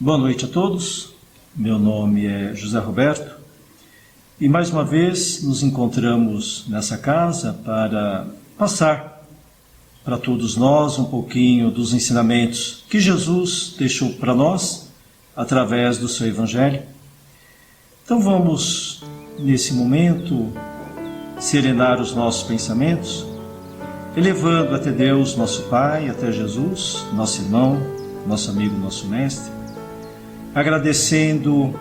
Boa noite a todos, meu nome é José Roberto e mais uma vez nos encontramos nessa casa para passar para todos nós um pouquinho dos ensinamentos que Jesus deixou para nós através do seu Evangelho. Então vamos, nesse momento, serenar os nossos pensamentos, elevando até Deus, nosso Pai, até Jesus, nosso irmão, nosso amigo, nosso mestre, agradecendo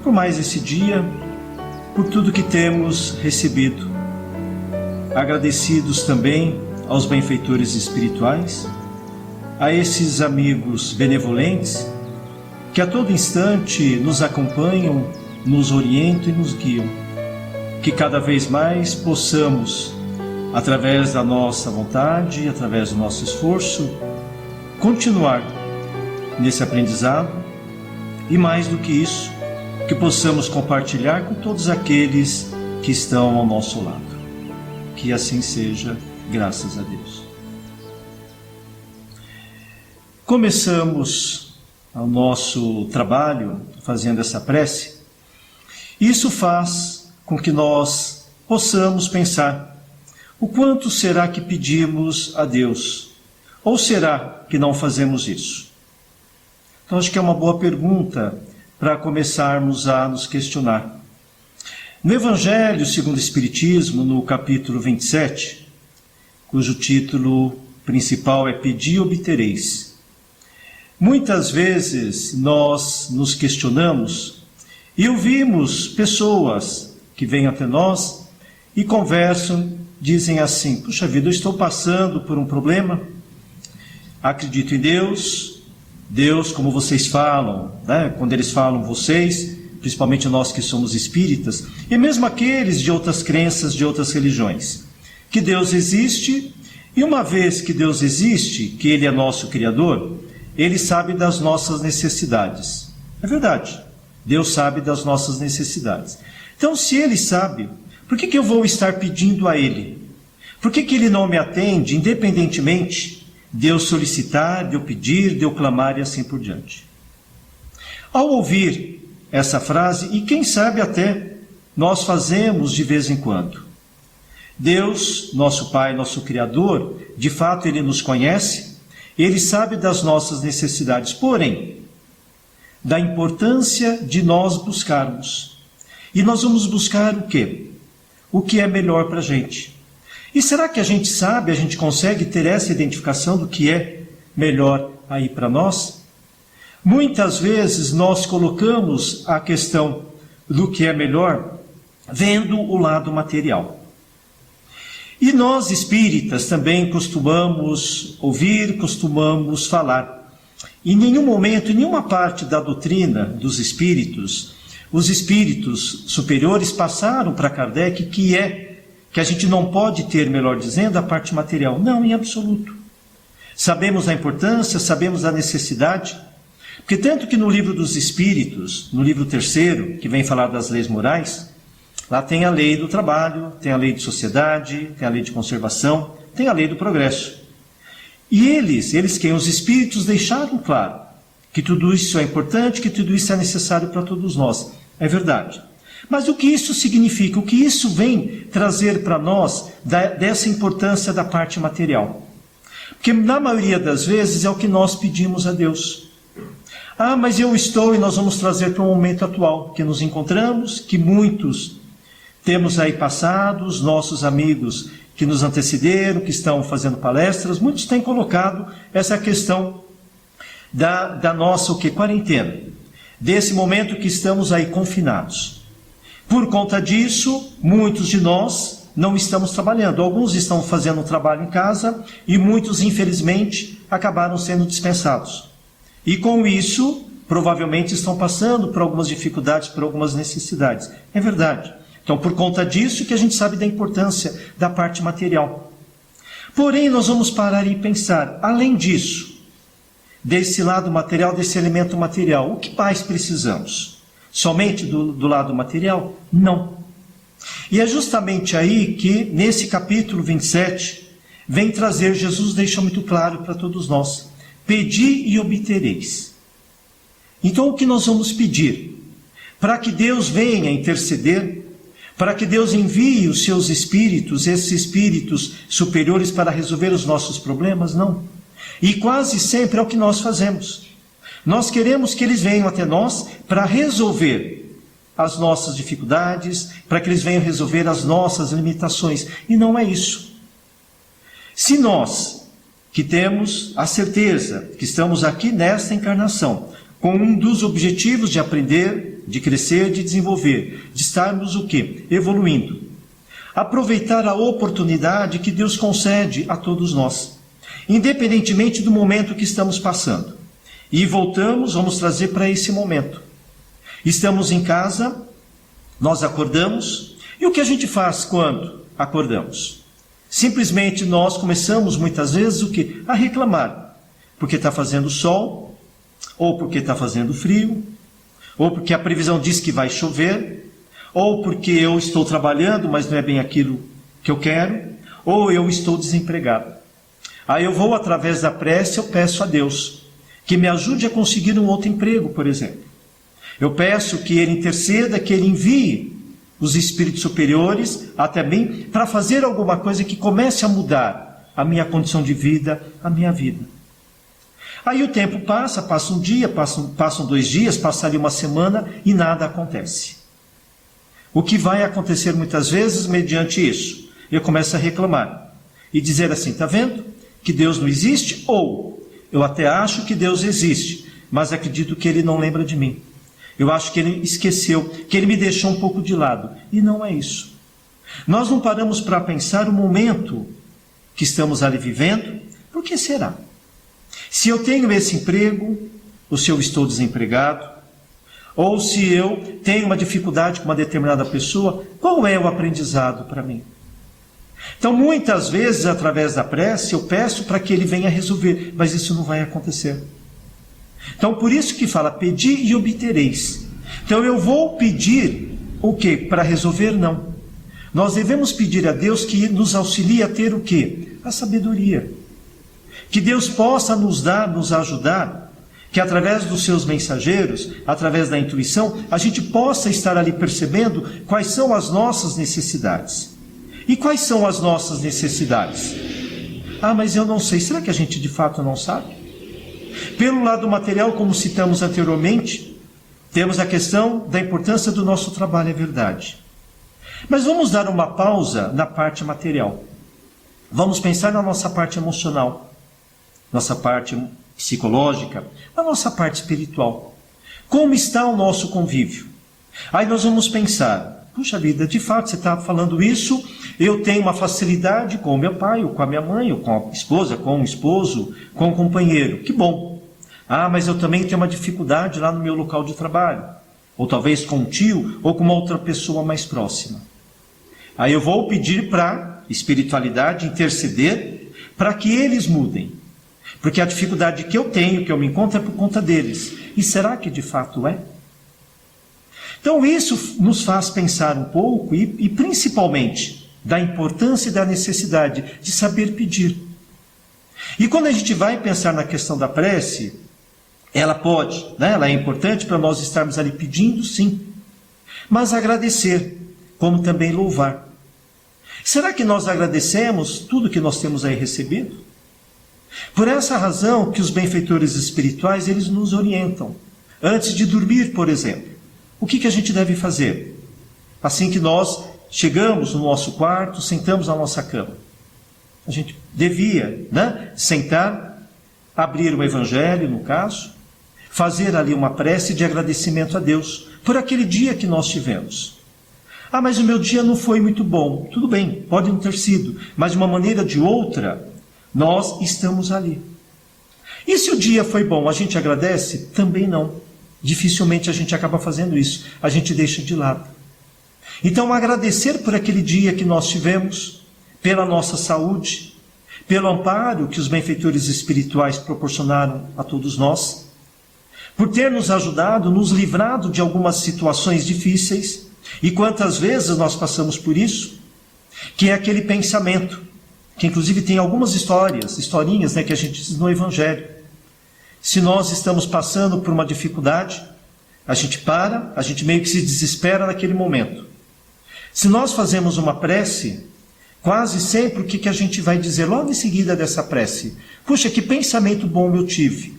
por mais esse dia, por tudo que temos recebido. Agradecidos também aos benfeitores espirituais, a esses amigos benevolentes que a todo instante nos acompanham, nos orientam e nos guiam. Que cada vez mais possamos, através da nossa vontade, através do nosso esforço, continuar nesse aprendizado e, mais do que isso, que possamos compartilhar com todos aqueles que estão ao nosso lado. Que assim seja, graças a Deus. Começamos o nosso trabalho fazendo essa prece. Isso faz com que nós possamos pensar: o quanto será que pedimos a Deus? Ou será que não fazemos isso? Então acho que é uma boa pergunta para começarmos a nos questionar. No Evangelho segundo o Espiritismo, no capítulo 27, cujo título principal é Pedi e Obtereis, muitas vezes nós nos questionamos e ouvimos pessoas que vêm até nós e conversam, dizem assim: puxa vida, eu estou passando por um problema, acredito em Deus, como vocês falam, né? Quando eles falam vocês, principalmente nós que somos espíritas, e mesmo aqueles de outras crenças, de outras religiões, que Deus existe, e uma vez que Deus existe, que Ele é nosso Criador, Ele sabe das nossas necessidades. É verdade, Deus sabe das nossas necessidades. Então, se Ele sabe, por que eu vou estar pedindo a Ele? Por que Ele não me atende, independentemente de eu solicitar, de eu pedir, de eu clamar e assim por diante? Ao ouvir essa frase, e quem sabe até nós fazemos de vez em quando, Deus, nosso Pai, nosso Criador, de fato Ele nos conhece, Ele sabe das nossas necessidades, porém, da importância de nós buscarmos. E nós vamos buscar o quê? O que é melhor para a gente. E será que a gente sabe, a gente consegue ter essa identificação do que é melhor aí para nós? Muitas vezes nós colocamos a questão do que é melhor vendo o lado material. E nós espíritas também costumamos ouvir, costumamos falar. Em nenhum momento, em nenhuma parte da doutrina dos espíritos, os espíritos superiores passaram para Kardec que a gente não pode ter, melhor dizendo, a parte material. Não, em absoluto. Sabemos a importância, sabemos a necessidade, porque tanto que no livro dos Espíritos, no livro 3º, que vem falar das leis morais, lá tem a lei do trabalho, tem a lei de sociedade, tem a lei de conservação, tem a lei do progresso. E eles quem? Os Espíritos deixaram claro que tudo isso é importante, que tudo isso é necessário para todos nós. É verdade. Mas o que isso significa? O que isso vem trazer para nós dessa importância da parte material? Porque na maioria das vezes é o que nós pedimos a Deus. Ah, mas eu estou, e nós vamos trazer para o momento atual, que nos encontramos, que muitos temos aí passados, nossos amigos que nos antecederam, que estão fazendo palestras, muitos têm colocado essa questão da nossa quarentena, desse momento que estamos aí confinados. Por conta disso, muitos de nós não estamos trabalhando. Alguns estão fazendo um trabalho em casa e muitos, infelizmente, acabaram sendo dispensados. E com isso, provavelmente estão passando por algumas dificuldades, por algumas necessidades. É verdade. Então, por conta disso que a gente sabe da importância da parte material. Porém, nós vamos parar e pensar, além disso, desse lado material, desse elemento material, o que mais precisamos? Somente do lado material? Não. E é justamente aí que, nesse capítulo 27, vem trazer, Jesus deixa muito claro para todos nós: pedi e obtereis. Então o que nós vamos pedir? Para que Deus venha interceder, para que Deus envie os seus espíritos, esses espíritos superiores, para resolver os nossos problemas? Não. E quase sempre é o que nós fazemos. Nós queremos que eles venham até nós para resolver as nossas dificuldades, para que eles venham resolver as nossas limitações. E não é isso. Se nós, que temos a certeza que estamos aqui nesta encarnação, com um dos objetivos de aprender, de crescer, de desenvolver, de estarmos o quê? Evoluindo. Aproveitar a oportunidade que Deus concede a todos nós, independentemente do momento que estamos passando. E vamos trazer para esse momento. Estamos em casa, nós acordamos, e o que a gente faz quando acordamos? Simplesmente nós começamos muitas vezes o quê? A reclamar, porque está fazendo sol, ou porque está fazendo frio, ou porque a previsão diz que vai chover, ou porque eu estou trabalhando, mas não é bem aquilo que eu quero, ou eu estou desempregado. Aí eu vou, através da prece, eu peço a Deus que me ajude a conseguir um outro emprego, por exemplo. Eu peço que Ele interceda, que Ele envie os espíritos superiores até mim para fazer alguma coisa que comece a mudar a minha condição de vida, a minha vida. Aí o tempo passa um dia, passam 2 dias, passa ali uma semana e nada acontece. O que vai acontecer muitas vezes mediante isso? Eu começo a reclamar e dizer assim, está vendo que Deus não existe? Ou eu até acho que Deus existe, mas acredito que Ele não lembra de mim. Eu acho que Ele esqueceu, que Ele me deixou um pouco de lado. E não é isso. Nós não paramos para pensar o momento que estamos ali vivendo. Por que será? Se eu tenho esse emprego, ou se eu estou desempregado, ou se eu tenho uma dificuldade com uma determinada pessoa, qual é o aprendizado para mim? Então, muitas vezes, através da prece, eu peço para que Ele venha resolver, mas isso não vai acontecer. Então, por isso que fala, pedi e obtereis. Então, eu vou pedir o quê? Para resolver? Não. Nós devemos pedir a Deus que nos auxilie a ter o quê? A sabedoria. Que Deus possa nos dar, nos ajudar, que através dos seus mensageiros, através da intuição, a gente possa estar ali percebendo quais são as nossas necessidades. E quais são as nossas necessidades? Ah, mas eu não sei. Será que a gente de fato não sabe? Pelo lado material, como citamos anteriormente, temos a questão da importância do nosso trabalho, é verdade. Mas vamos dar uma pausa na parte material. Vamos pensar na nossa parte emocional, nossa parte psicológica, na nossa parte espiritual. Como está o nosso convívio? Aí nós vamos pensar, puxa vida, de fato você está falando isso, eu tenho uma facilidade com o meu pai, ou com a minha mãe, ou com a esposa, com o esposo, com o companheiro. Que bom. Ah, mas eu também tenho uma dificuldade lá no meu local de trabalho. Ou talvez com um tio, ou com uma outra pessoa mais próxima. Aí eu vou pedir para a espiritualidade interceder para que eles mudem. Porque a dificuldade que eu tenho, que eu me encontro, é por conta deles. E será que de fato é? Então isso nos faz pensar um pouco e principalmente da importância e da necessidade de saber pedir. E quando a gente vai pensar na questão da prece, ela pode, né? Ela é importante para nós estarmos ali pedindo, sim, mas agradecer, como também louvar. Será que nós agradecemos tudo que nós temos aí recebido? Por essa razão que os benfeitores espirituais, eles nos orientam. Antes de dormir, por exemplo, o que a gente deve fazer? Assim que nós chegamos no nosso quarto, sentamos na nossa cama. A gente devia, né, sentar, abrir o Evangelho, no caso, fazer ali uma prece de agradecimento a Deus por aquele dia que nós tivemos. Ah, mas o meu dia não foi muito bom. Tudo bem, pode não ter sido, mas de uma maneira ou de outra, nós estamos ali. E se o dia foi bom, a gente agradece? Também não. Dificilmente a gente acaba fazendo isso. A gente deixa de lado. Então, agradecer por aquele dia que nós tivemos, pela nossa saúde, pelo amparo que os benfeitores espirituais proporcionaram a todos nós, por ter nos ajudado, nos livrado de algumas situações difíceis. E quantas vezes nós passamos por isso? Que é aquele pensamento, que inclusive tem algumas historinhas, né, que a gente diz no Evangelho. Se nós estamos passando por uma dificuldade, a gente para, a gente meio que se desespera naquele momento. Se nós fazemos uma prece, quase sempre o que a gente vai dizer logo em seguida dessa prece? Puxa, que pensamento bom eu tive.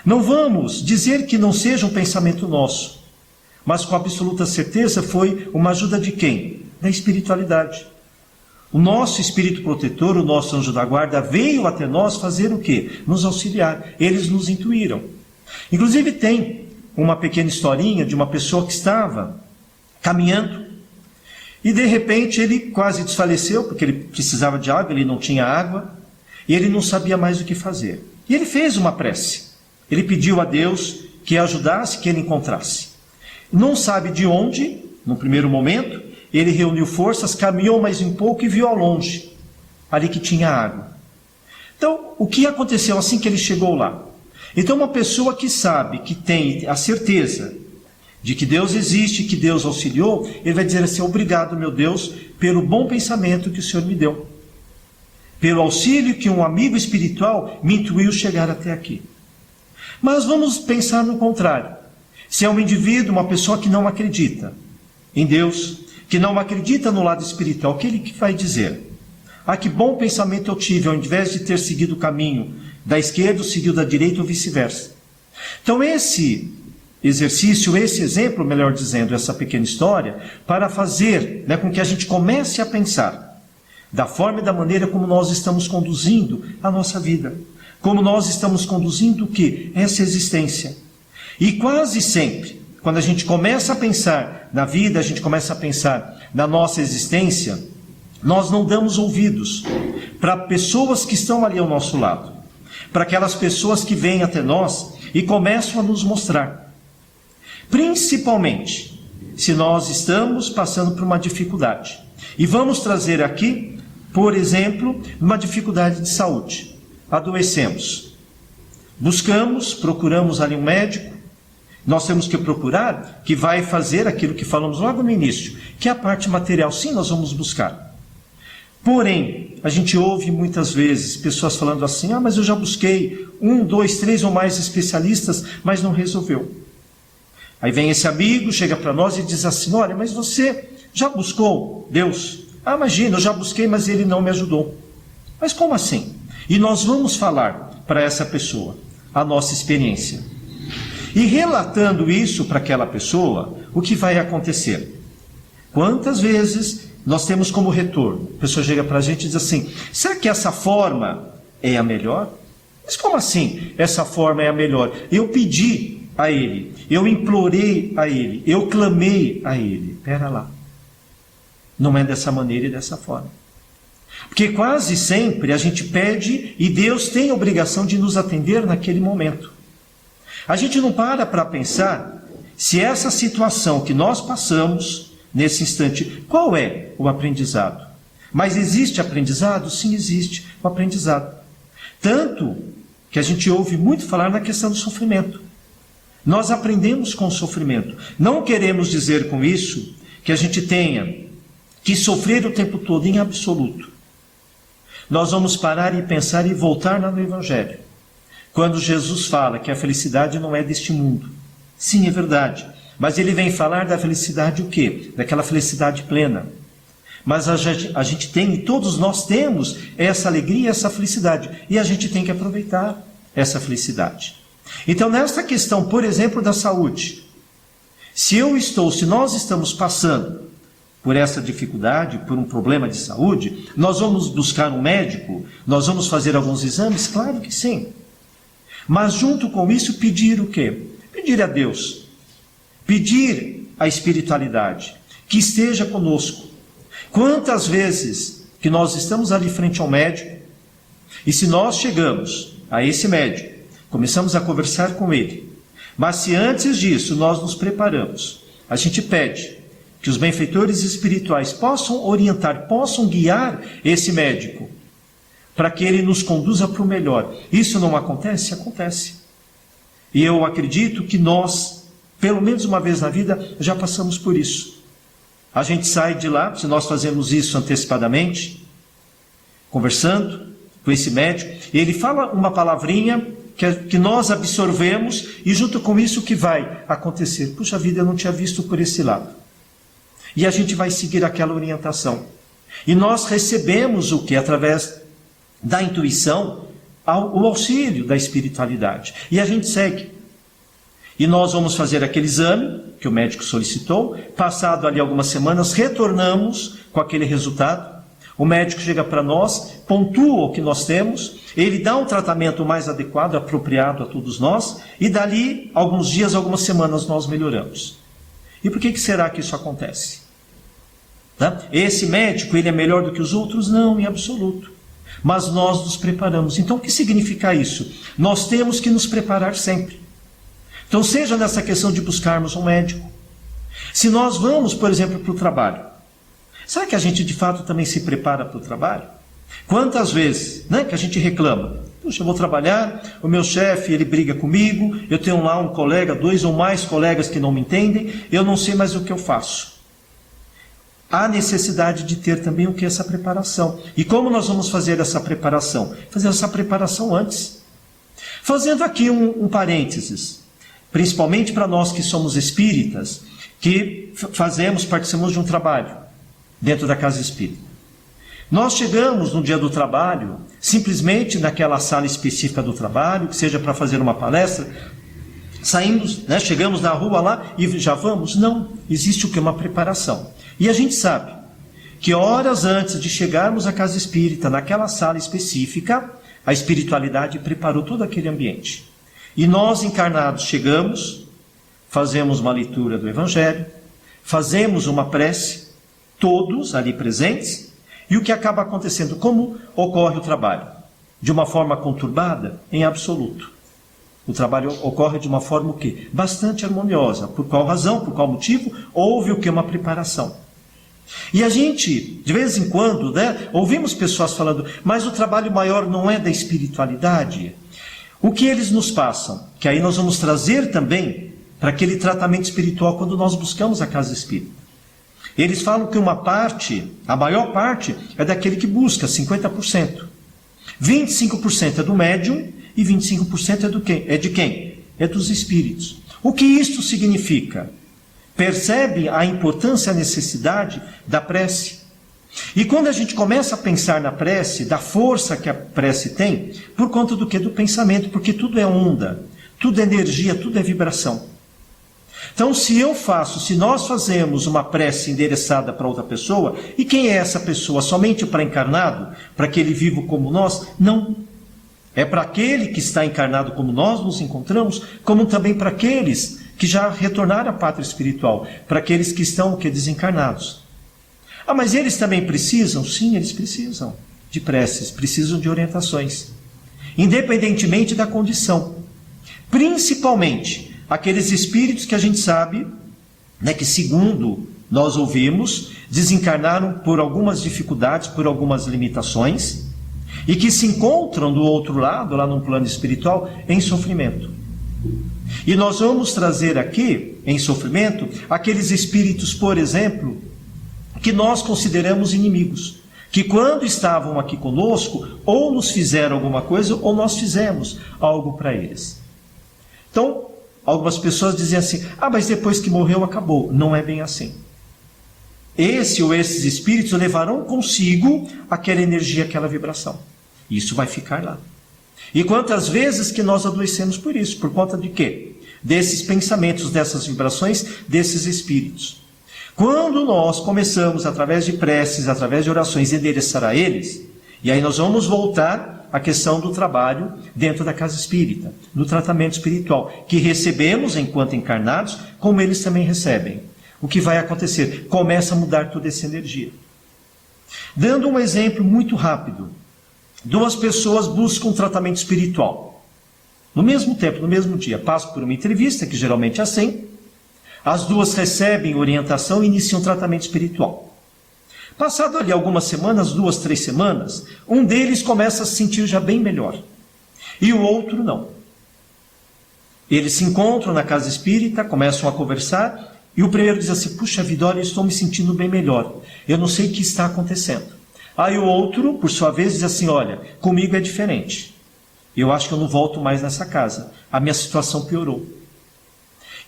Não vamos dizer que não seja um pensamento nosso, mas com absoluta certeza foi uma ajuda de quem? Da espiritualidade. O nosso espírito protetor, o nosso anjo da guarda, veio até nós fazer o quê? Nos auxiliar. Eles nos intuíram. Inclusive tem uma pequena historinha de uma pessoa que estava caminhando e de repente ele quase desfaleceu, porque ele precisava de água, ele não tinha água, e ele não sabia mais o que fazer. E ele fez uma prece. Ele pediu a Deus que ajudasse, que ele encontrasse. Não sabe de onde, no primeiro momento, ele reuniu forças, caminhou mais um pouco e viu ao longe, ali que tinha água. Então, o que aconteceu assim que ele chegou lá? Então, uma pessoa que sabe, que tem a certeza de que Deus existe, que Deus auxiliou, ele vai dizer assim: obrigado, meu Deus, pelo bom pensamento que o Senhor me deu, pelo auxílio que um amigo espiritual me intuiu chegar até aqui. Mas vamos pensar no contrário. Se é um indivíduo, uma pessoa que não acredita em Deus, que não acredita no lado espiritual, o que ele vai dizer? Ah, que bom pensamento eu tive, ao invés de ter seguido o caminho da esquerda, seguiu da direita ou vice-versa. Então esse exercício, esse exemplo, melhor dizendo, essa pequena história, para fazer com que a gente comece a pensar da forma e da maneira como nós estamos conduzindo a nossa vida, como nós estamos conduzindo o quê? Essa existência. E quase sempre, quando a gente começa a pensar na vida, a gente começa a pensar na nossa existência, nós não damos ouvidos para pessoas que estão ali ao nosso lado, para aquelas pessoas que vêm até nós e começam a nos mostrar. Principalmente, se nós estamos passando por uma dificuldade. E vamos trazer aqui, por exemplo, uma dificuldade de saúde. Adoecemos. Procuramos ali um médico. Nós temos que procurar que vai fazer aquilo que falamos logo no início, que é a parte material. Sim, nós vamos buscar. Porém, a gente ouve muitas vezes pessoas falando assim: ah, mas eu já busquei 1, 2, 3 ou mais especialistas, mas não resolveu. Aí vem esse amigo, chega para nós e diz assim: olha, mas você já buscou Deus? Ah, imagina, eu já busquei, mas ele não me ajudou. Mas como assim? E nós vamos falar para essa pessoa a nossa experiência. E relatando isso para aquela pessoa, o que vai acontecer? Quantas vezes nós temos como retorno? A pessoa chega para a gente e diz assim: será que essa forma é a melhor? Mas como assim essa forma é a melhor? Eu pedi a ele, eu implorei a ele, eu clamei a ele. Pera lá. Não é dessa maneira e dessa forma. Porque quase sempre a gente pede e Deus tem a obrigação de nos atender naquele momento. A gente não para pensar se essa situação que nós passamos nesse instante, qual é o aprendizado? Mas existe aprendizado? Sim, existe o aprendizado. Tanto que a gente ouve muito falar na questão do sofrimento. Nós aprendemos com o sofrimento. Não queremos dizer com isso que a gente tenha que sofrer o tempo todo em absoluto. Nós vamos parar e pensar e voltar lá no Evangelho. Quando Jesus fala que a felicidade não é deste mundo. Sim, é verdade. Mas ele vem falar da felicidade o quê? Daquela felicidade plena. Mas a gente tem, e todos nós temos, essa alegria, essa felicidade. E a gente tem que aproveitar essa felicidade. Então, nesta questão, por exemplo, da saúde. Se nós estamos passando por essa dificuldade, por um problema de saúde, nós vamos buscar um médico? Nós vamos fazer alguns exames? Claro que sim. Mas junto com isso, pedir o quê? Pedir a Deus. Pedir a espiritualidade que esteja conosco. Quantas vezes que nós estamos ali frente ao médico, e se nós chegamos a esse médico, começamos a conversar com ele, mas se antes disso nós nos preparamos, a gente pede que os benfeitores espirituais possam orientar, possam guiar esse médico, para que ele nos conduza para o melhor. Isso não acontece? Acontece. E eu acredito que nós, pelo menos uma vez na vida, já passamos por isso. A gente sai de lá, se nós fazemos isso antecipadamente, conversando com esse médico, e ele fala uma palavrinha que nós absorvemos, e junto com isso o que vai acontecer? Puxa vida, eu não tinha visto por esse lado. E a gente vai seguir aquela orientação. E nós recebemos o que? Através da intuição, o auxílio da espiritualidade. E a gente segue. E nós vamos fazer aquele exame que o médico solicitou. Passado ali algumas semanas, retornamos com aquele resultado. O médico chega para nós, pontua o que nós temos, ele dá um tratamento mais adequado, apropriado a todos nós, e dali, alguns dias, algumas semanas, nós melhoramos. E por que será que isso acontece? Tá? Esse médico, ele é melhor do que os outros? Não, em absoluto. Mas nós nos preparamos. Então, o que significa isso? Nós temos que nos preparar sempre. Então, seja nessa questão de buscarmos um médico. Se nós vamos, por exemplo, para o trabalho, será que a gente de fato também se prepara para o trabalho? Quantas vezes, né, que a gente reclama? Puxa, eu vou trabalhar, o meu chefe, ele briga comigo, eu tenho lá um colega, 2 ou mais colegas que não me entendem, eu não sei mais o que eu faço. Há necessidade de ter também o que? Essa preparação. E como nós vamos fazer essa preparação? Fazer essa preparação antes. Fazendo aqui um parênteses, principalmente para nós que somos espíritas, que participamos de um trabalho dentro da casa espírita. Nós chegamos no dia do trabalho, simplesmente naquela sala específica do trabalho, que seja para fazer uma palestra, saímos, né, chegamos na rua lá e já vamos? Não, existe o que? Uma preparação. E a gente sabe que horas antes de chegarmos à casa espírita, naquela sala específica, a espiritualidade preparou todo aquele ambiente. E nós encarnados chegamos, fazemos uma leitura do Evangelho, fazemos uma prece, todos ali presentes, e o que acaba acontecendo? Como ocorre o trabalho? De uma forma conturbada? Em absoluto. O trabalho ocorre de uma forma o quê? Bastante harmoniosa. Por qual razão? Por qual motivo? Houve o quê? Uma preparação. E a gente, de vez em quando, né, ouvimos pessoas falando, mas o trabalho maior não é da espiritualidade? O que eles nos passam? Que aí nós vamos trazer também para aquele tratamento espiritual quando nós buscamos a casa espírita. Eles falam que uma parte, a maior parte, é daquele que busca, 50%. 25% é do médium e 25% é de quem? É dos espíritos. O que isto significa? Percebe a importância, a necessidade da prece. E quando a gente começa a pensar na prece, da força que a prece tem, por conta do que? Do pensamento, porque tudo é onda, tudo é energia, tudo é vibração. Então, se nós fazemos uma prece endereçada para outra pessoa, e quem é essa pessoa? Somente para encarnado? Para aquele vivo como nós? Não. É para aquele que está encarnado como nós nos encontramos, como também para aqueles que já retornaram à pátria espiritual, para aqueles que estão desencarnados. Ah, mas eles também precisam? Sim, eles precisam de preces, precisam de orientações, independentemente da condição. Principalmente aqueles espíritos que a gente sabe, né, que segundo nós ouvimos, desencarnaram por algumas dificuldades, por algumas limitações, e que se encontram do outro lado, lá no plano espiritual, em sofrimento. E nós vamos trazer aqui, em sofrimento, aqueles espíritos, por exemplo, que nós consideramos inimigos, que quando estavam aqui conosco, ou nos fizeram alguma coisa, ou nós fizemos algo para eles. Então, algumas pessoas dizem assim, mas depois que morreu, acabou. Não é bem assim. Esse ou esses espíritos levarão consigo aquela energia, aquela vibração. Isso vai ficar lá. E quantas vezes que nós adoecemos por isso? Por conta de quê? Desses pensamentos, dessas vibrações, desses espíritos. Quando nós começamos, através de preces, através de orações, endereçar a eles, e aí nós vamos voltar à questão do trabalho dentro da casa espírita, do tratamento espiritual, que recebemos enquanto encarnados, como eles também recebem. O que vai acontecer? Começa a mudar toda essa energia. Dando um exemplo muito rápido, 2 pessoas buscam um tratamento espiritual. No mesmo tempo, no mesmo dia, passam por uma entrevista, que geralmente é assim, as 2 recebem orientação e iniciam um tratamento espiritual. Passado ali algumas semanas, 2, 3 semanas, um deles começa a se sentir já bem melhor, e o outro não. Eles se encontram na casa espírita, começam a conversar, e o primeiro diz assim, puxa vida, olha, eu estou me sentindo bem melhor, eu não sei o que está acontecendo. Aí o outro, por sua vez, diz assim, olha, comigo é diferente. eu acho que eu não volto mais nessa casa. A minha situação piorou.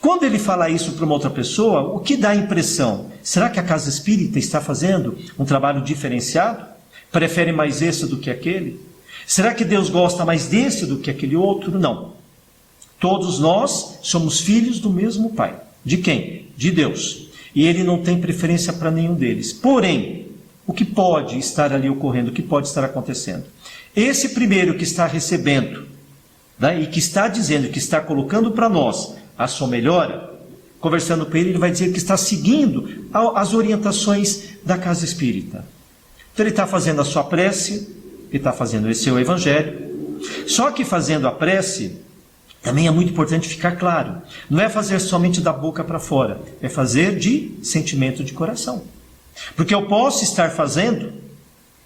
Quando ele fala isso para uma outra pessoa, o que dá a impressão? Será que a casa espírita está fazendo um trabalho diferenciado? Prefere mais esse do que aquele? Será que Deus gosta mais desse do que aquele outro? Não. Todos nós somos filhos do mesmo Pai. De quem? De Deus. E Ele não tem preferência para nenhum deles. Porém, o que pode estar ali ocorrendo, o que pode estar acontecendo? Esse primeiro que está recebendo, né, e que está dizendo, que está colocando para nós a sua melhora, conversando com ele, ele vai dizer que está seguindo as orientações da casa espírita. Então ele está fazendo a sua prece, ele está fazendo esse seu evangelho. Só que fazendo a prece, também é muito importante ficar claro. Não é fazer somente da boca para fora, é fazer de sentimento de coração. Porque eu posso estar fazendo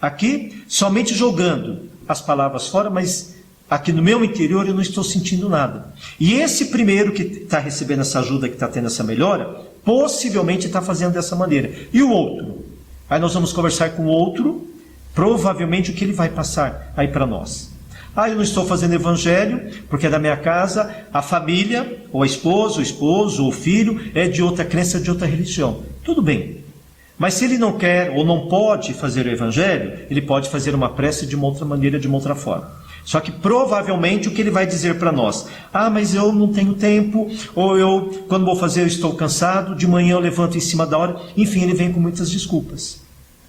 aqui somente jogando as palavras fora, mas aqui no meu interior eu não estou sentindo nada. E esse primeiro que está recebendo essa ajuda, que está tendo essa melhora, possivelmente está fazendo dessa maneira. E o outro? Aí nós vamos conversar com o outro, provavelmente o que ele vai passar aí para nós. Eu não estou fazendo evangelho, porque é da minha casa, a família, ou a esposa, o esposo, ou o filho, é de outra crença, de outra religião. Tudo bem. Mas se ele não quer ou não pode fazer o evangelho, ele pode fazer uma prece de uma outra maneira, de uma outra forma. Só que provavelmente o que ele vai dizer para nós? Mas eu não tenho tempo, ou eu, quando vou fazer, eu estou cansado, de manhã eu levanto em cima da hora. Enfim, ele vem com muitas desculpas.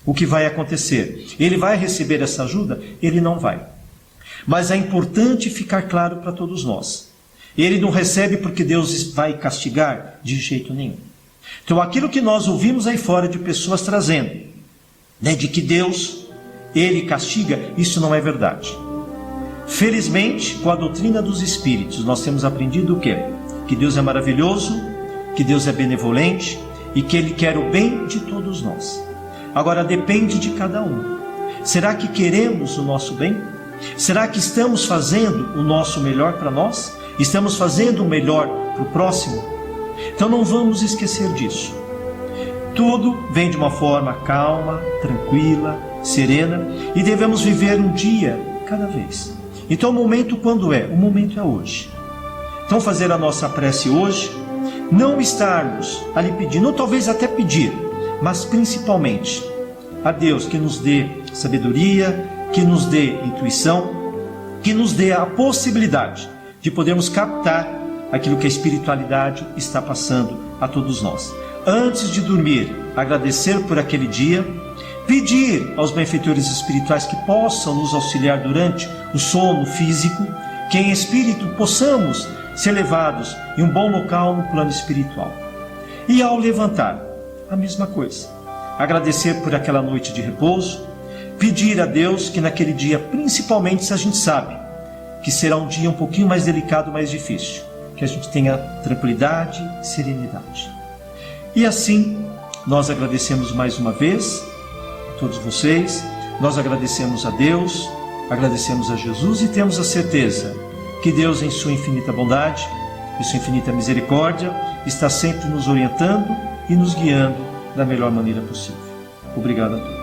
O que vai acontecer? Ele vai receber essa ajuda? Ele não vai. Mas é importante ficar claro para todos nós. Ele não recebe porque Deus vai castigar? De jeito nenhum. Então aquilo que nós ouvimos aí fora de pessoas trazendo, né, de que Deus, Ele castiga, isso não é verdade. Felizmente, com a doutrina dos Espíritos, nós temos aprendido o quê? Que Deus é maravilhoso, que Deus é benevolente e que Ele quer o bem de todos nós. Agora depende de cada um. Será que queremos o nosso bem? Será que estamos fazendo o nosso melhor para nós? Estamos fazendo o melhor para o próximo? Então não vamos esquecer disso. Tudo vem de uma forma calma, tranquila, serena, e devemos viver um dia cada vez. Então o momento quando é? O momento é hoje. Então fazer a nossa prece hoje, não estarmos ali pedindo, ou talvez até pedir, mas principalmente a Deus que nos dê sabedoria, que nos dê intuição, que nos dê a possibilidade de podermos captar aquilo que a espiritualidade está passando a todos nós. Antes de dormir, agradecer por aquele dia, pedir aos benfeitores espirituais que possam nos auxiliar durante o sono físico, que em espírito possamos ser levados em um bom local no plano espiritual. E ao levantar, a mesma coisa. Agradecer por aquela noite de repouso, pedir a Deus que naquele dia, principalmente se a gente sabe que será um dia um pouquinho mais delicado, mais difícil, que a gente tenha tranquilidade e serenidade. E assim, nós agradecemos mais uma vez a todos vocês, nós agradecemos a Deus, agradecemos a Jesus e temos a certeza que Deus, em sua infinita bondade e sua infinita misericórdia, está sempre nos orientando e nos guiando da melhor maneira possível. Obrigado a todos.